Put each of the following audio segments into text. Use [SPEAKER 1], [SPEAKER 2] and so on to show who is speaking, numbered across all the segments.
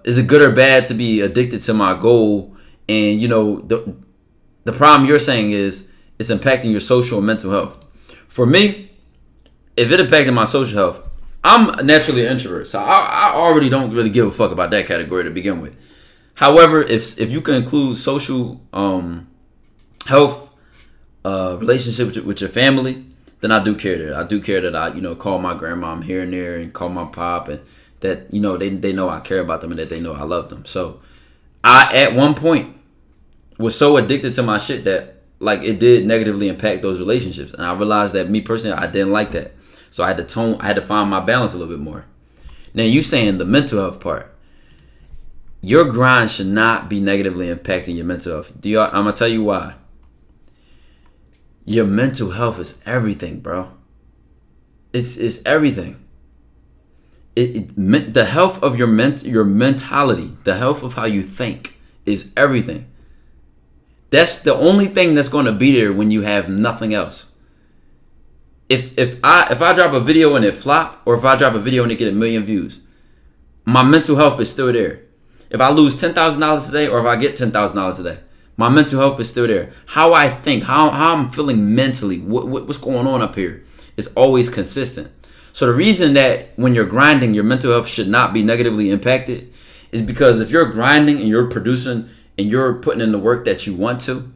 [SPEAKER 1] is it good or bad to be addicted to my goal? And the problem you're saying is it's impacting your social and mental health. For me, if it impacted my social health, I'm naturally an introvert, so I already don't really give a fuck about that category to begin with. However, if you can include social health, relationship with your family, then I do care that. I do care that I call my grandmom here and there and call my pop, and that they know I care about them and that they know I love them. So I at one point was so addicted to my shit that like it did negatively impact those relationships, and I realized that me personally I didn't like that. So I had to find my balance a little bit more. Now you saying the mental health part. Your grind should not be negatively impacting your mental health. I'm gonna tell you why. Your mental health is everything, bro. It's everything. The health of your mentality, the health of how you think is everything. That's the only thing that's going to be there when you have nothing else. If I drop a video and it flop, or if I drop a video and it get 1 million views, my mental health is still there. If I lose $10,000 today, or if I get $10,000 today, my mental health is still there. How I think, how I'm feeling mentally, what's going on up here is always consistent. So the reason that when you're grinding, your mental health should not be negatively impacted is because if you're grinding and you're producing and you're putting in the work that you want to,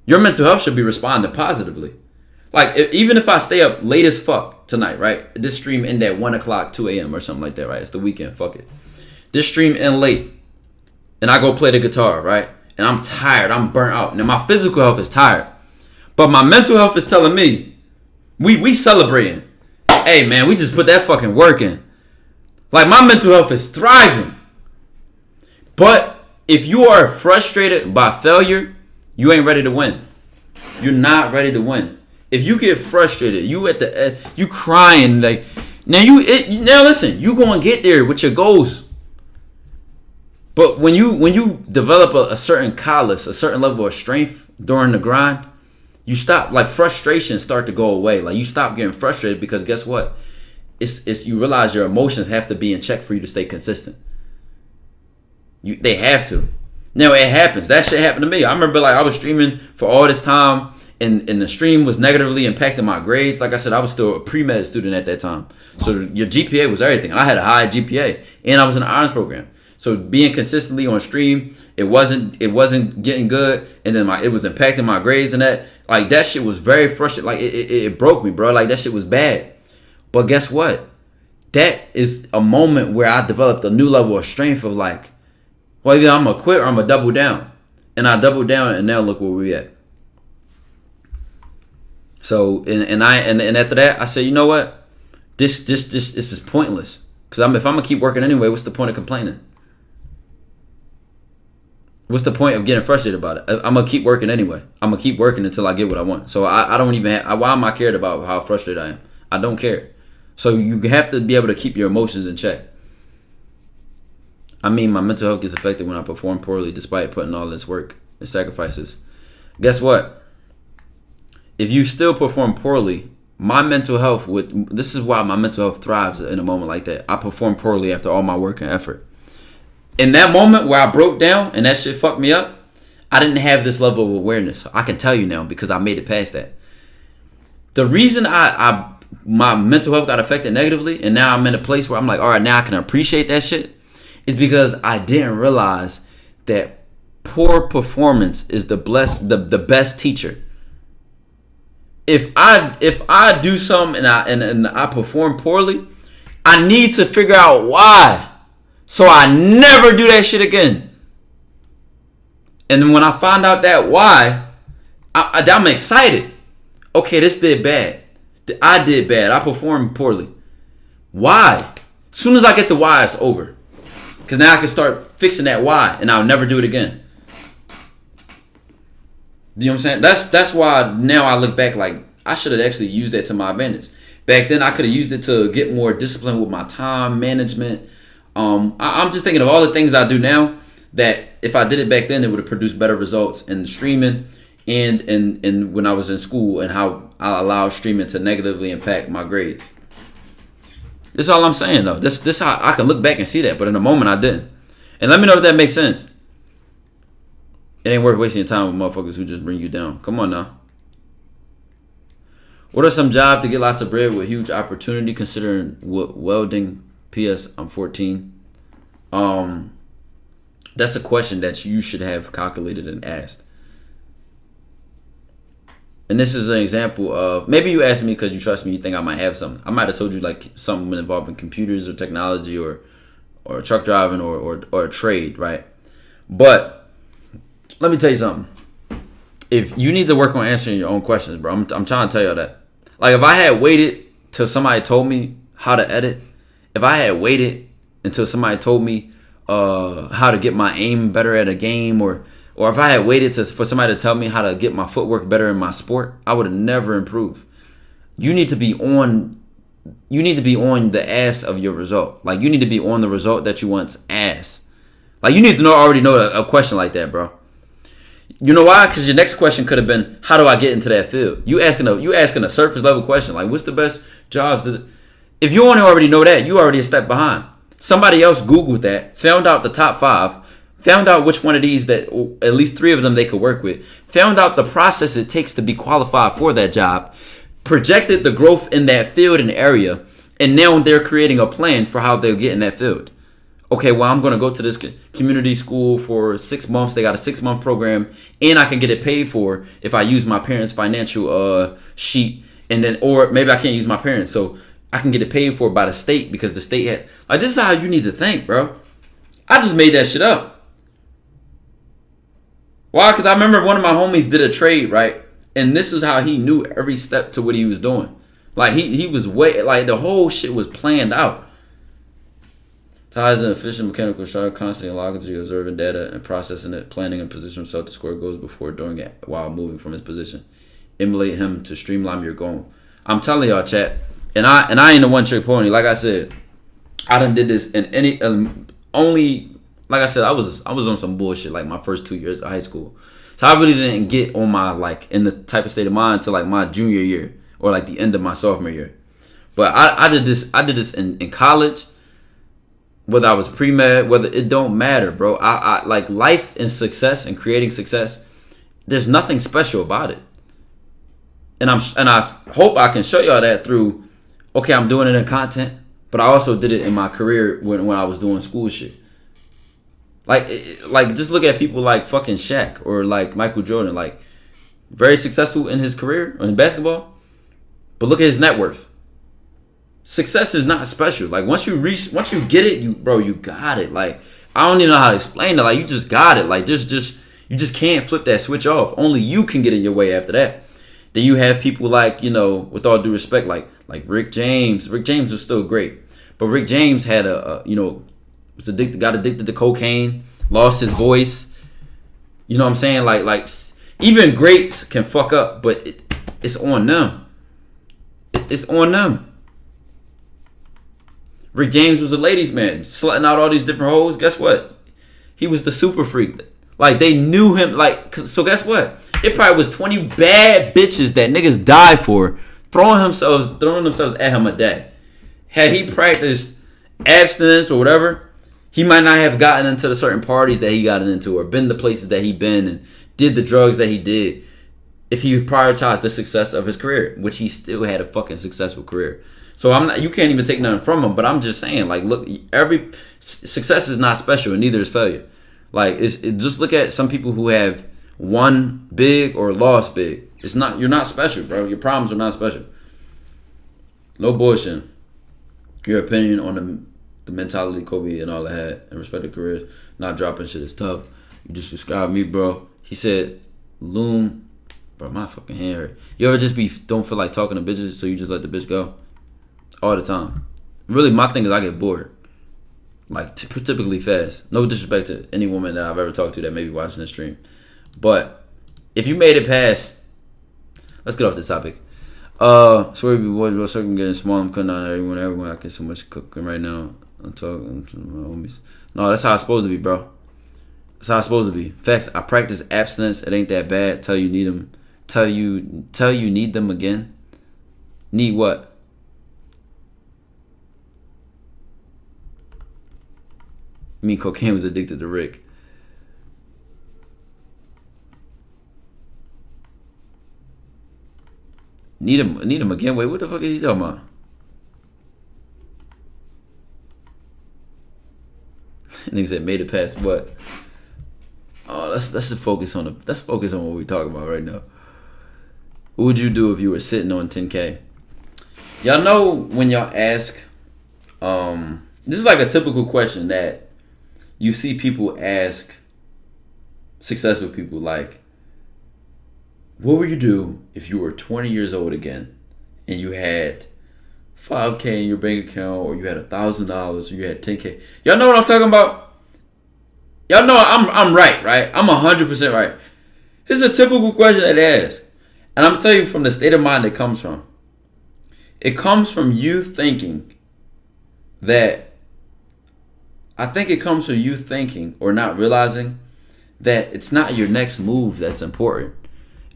[SPEAKER 1] your mental health should be responding positively. Like, even if I stay up late as fuck tonight, right? This stream end at 1 o'clock, 2 a.m. or something like that, right? It's the weekend, fuck it. This stream end late, and I go play the guitar, right? And I'm tired, I'm burnt out. Now, my physical health is tired, but my mental health is telling me, we celebrating. Hey, man, we just put that fucking work in. Like, my mental health is thriving. But if you are frustrated by failure, you ain't ready to win. You're not ready to win. If you get frustrated, you crying like now listen, you gonna get there with your goals. But when you develop a certain callus, a certain level of strength during the grind, you stop, like, frustration start to go away. Like, you stop getting frustrated because guess what? It's you realize your emotions have to be in check for you to stay consistent. They have to. Now it happens. That shit happened to me. I remember, like, I was streaming for all this time. And the stream was negatively impacting my grades. Like I said, I was still a pre-med student at that time. So your GPA was everything. I had a high GPA. And I was in an honors program. So being consistently on stream, it wasn't getting good. And then it was impacting my grades and that. Like, that shit was very frustrating. Like, it broke me, bro. Like, that shit was bad. But guess what? That is a moment where I developed a new level of strength of like, well, either I'm going to quit or I'm going to double down. And I doubled down, and now look where we at. So and after that I said, you know what, this is pointless, because if I'm gonna keep working anyway, what's the point of complaining? What's the point of getting frustrated about it? I'm gonna keep working anyway. I'm gonna keep working until I get what I want. So I don't even why am I cared about how frustrated I am? I don't care. So you have to be able to keep your emotions in check. I mean, my mental health gets affected when I perform poorly despite putting all this work and sacrifices. Guess what? If you still perform poorly, my mental health this is why my mental health thrives in a moment like that. I perform poorly after all my work and effort. In that moment where I broke down and that shit fucked me up, I didn't have this level of awareness. I can tell you now because I made it past that. The reason my mental health got affected negatively, and now I'm in a place where I'm like, all right, now I can appreciate that shit, is because I didn't realize that poor performance is the best teacher. If I do something and I perform poorly, I need to figure out why, so I never do that shit again. And then when I find out that why, I'm excited. Okay, this did bad. I did bad. I performed poorly. Why? As soon as I get the why, it's over. Because now I can start fixing that why, and I'll never do it again. You know what I'm saying? That's why now I look back like I should have actually used that to my advantage. Back then, I could have used it to get more discipline with my time management. I'm just thinking of all the things I do now that if I did it back then, it would have produced better results in streaming and when I was in school, and how I allowed streaming to negatively impact my grades. That's all I'm saying, though. This how I can look back and see that, but in the moment I didn't. And let me know if that makes sense. It ain't worth wasting your time with motherfuckers who just bring you down. Come on now. What are some jobs to get lots of bread with huge opportunity considering welding? P.S. I'm 14. That's a question that you should have calculated and asked. And this is an example of, maybe you asked me because you trust me, you think I might have something. I might have told you like something involving computers or technology or truck driving or a trade, right? But let me tell you something. If you need to work on answering your own questions, bro, I'm trying to tell y'all that. Like, if I had waited till somebody told me how to edit, if I had waited until somebody told me how to get my aim better at a game, or if I had waited for somebody to tell me how to get my footwork better in my sport, I would have never improved. You need to be on the ass of your result. Like, you need to be on the result that you want's ass. Like, you need to already know a question like that, bro. You know why? Because your next question could have been, how do I get into that field? You asking a surface level question, like, what's the best jobs? If you already know that, you already a step behind. Somebody else Googled that, found out the top 5, found out which one of these, that at least 3 of them they could work with, found out the process it takes to be qualified for that job, projected the growth in that field and area, and now they're creating a plan for how they'll get in that field. Okay, well, I'm going to go to this community school for 6 months. They got a 6-month program, and I can get it paid for if I use my parents' financial sheet. And then, or maybe I can't use my parents, so I can get it paid for by the state because the state had, like, this is how you need to think, bro. I just made that shit up. Why? Because I remember one of my homies did a trade, right? And this is how he knew every step to what he was doing. Like, he was like, the whole shit was planned out. Ties an efficient mechanical sharp, constantly and logically observing data and processing it, planning and position himself to score goals before doing it while moving from his position. Emulate him to streamline your goal. I'm telling y'all, chat, and I ain't a one trick pony. Like I said, I done did this in only, like I said, I was on some bullshit like my first 2 years of high school. So I really didn't get on my, like, in the type of state of mind until like my junior year or like the end of my sophomore year. But I did this in college. Whether I was pre-med, whether, it don't matter, bro. I like life and success and creating success. There's nothing special about it, and I hope I can show y'all that through. Okay, I'm doing it in content, but I also did it in my career when I was doing school shit. Like just look at people like fucking Shaq or like Michael Jordan, like very successful in his career in basketball, but look at his net worth. Success is not special. Like, once you get it, you got it. Like, I don't even know how to explain it. Like, you just got it. Like, you just can't flip that switch off. Only you can get in your way after that. Then you have people like, with all due respect, like Rick James. Rick James was still great, but Rick James had got addicted to cocaine, lost his voice. You know what I'm saying? Like even greats can fuck up, but it's on them. It's on them. Rick James was a ladies' man, slutting out all these different hoes. Guess what? He was the super freak. Like, they knew him. Like, so guess what? It probably was 20 bad bitches that niggas died for, throwing themselves at him a day. Had he practiced abstinence or whatever, he might not have gotten into the certain parties that he got into, or been the places that he been, and did the drugs that he did, if he prioritized the success of his career, which he still had a fucking successful career. So you can't even take nothing from him, but I'm just saying, like, look, every success is not special, and neither is failure. Like, just look at some people who have won big or lost big. You're not special, bro. Your problems are not special. No bullshit. Your opinion on the mentality Kobe and all that had and respected careers, not dropping shit is tough. You just described me, bro. He said, Loom, bro, my fucking hand hurt. You ever just don't feel like talking to bitches, so you just let the bitch go? All the time. Really, my thing is I get bored. Like, typically fast. No disrespect to any woman that I've ever talked to that may be watching this stream. But if you made it past, let's get off this topic. Sorry, boys, real circle getting small. I'm cutting down everyone. I get so much cooking right now. I'm talking to my homies. No, that's how it's supposed to be, bro. That's how it's supposed to be. Facts. I practice abstinence. It ain't that bad. Tell you need them. Tell you need them again. Need what? I mean, cocaine was addicted to Rick. Need him again. Wait, what the fuck is he talking about? Nigga said made it past what? Oh, let's just focus on what we talking about right now. What would you do if you were sitting on 10K? Y'all know when y'all ask, this is like a typical question that you see people ask successful people, like, what would you do if you were 20 years old again and you had $5K in your bank account, or you had $1,000, or you had 10K? Y'all know what I'm talking about? Y'all know I'm right? I'm 100% right. This is a typical question that they ask. And I'm going to tell you from the state of mind it comes from. It comes from you thinking that, I think it comes from you thinking or not realizing that it's not your next move that's important.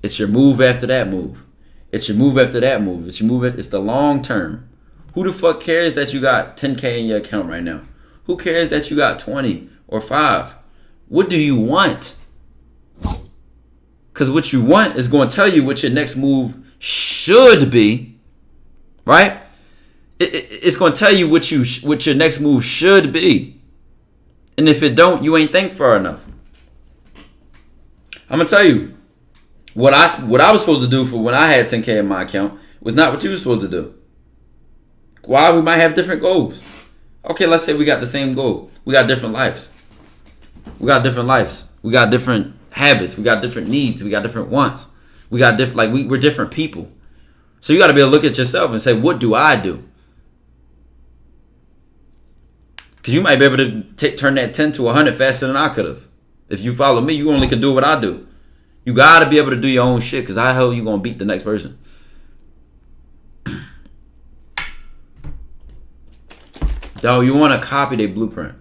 [SPEAKER 1] It's your move after that move. It's your move after that move. It's the long term. Who the fuck cares that you got 10K in your account right now? Who cares that you got 20 or 5? What do you want? Because what you want is going to tell you what your next move should be, right? It's going to tell you what your next move should be. And if it don't, you ain't think far enough. I'm going to tell you, what I was supposed to do for when I had 10K in my account was not what you were supposed to do. Why? We might have different goals. Okay, let's say we got the same goal. We got different lives. We got different habits. We got different needs. We got different wants. We got different, we're different people. So you got to be able to look at yourself and say, what do I do? Because you might be able to turn that 10 to 100 faster than I could have. If you follow me, you only can do what I do. You got to be able to do your own shit, because how the hell you going to beat the next person? Dog, you want to copy their blueprint.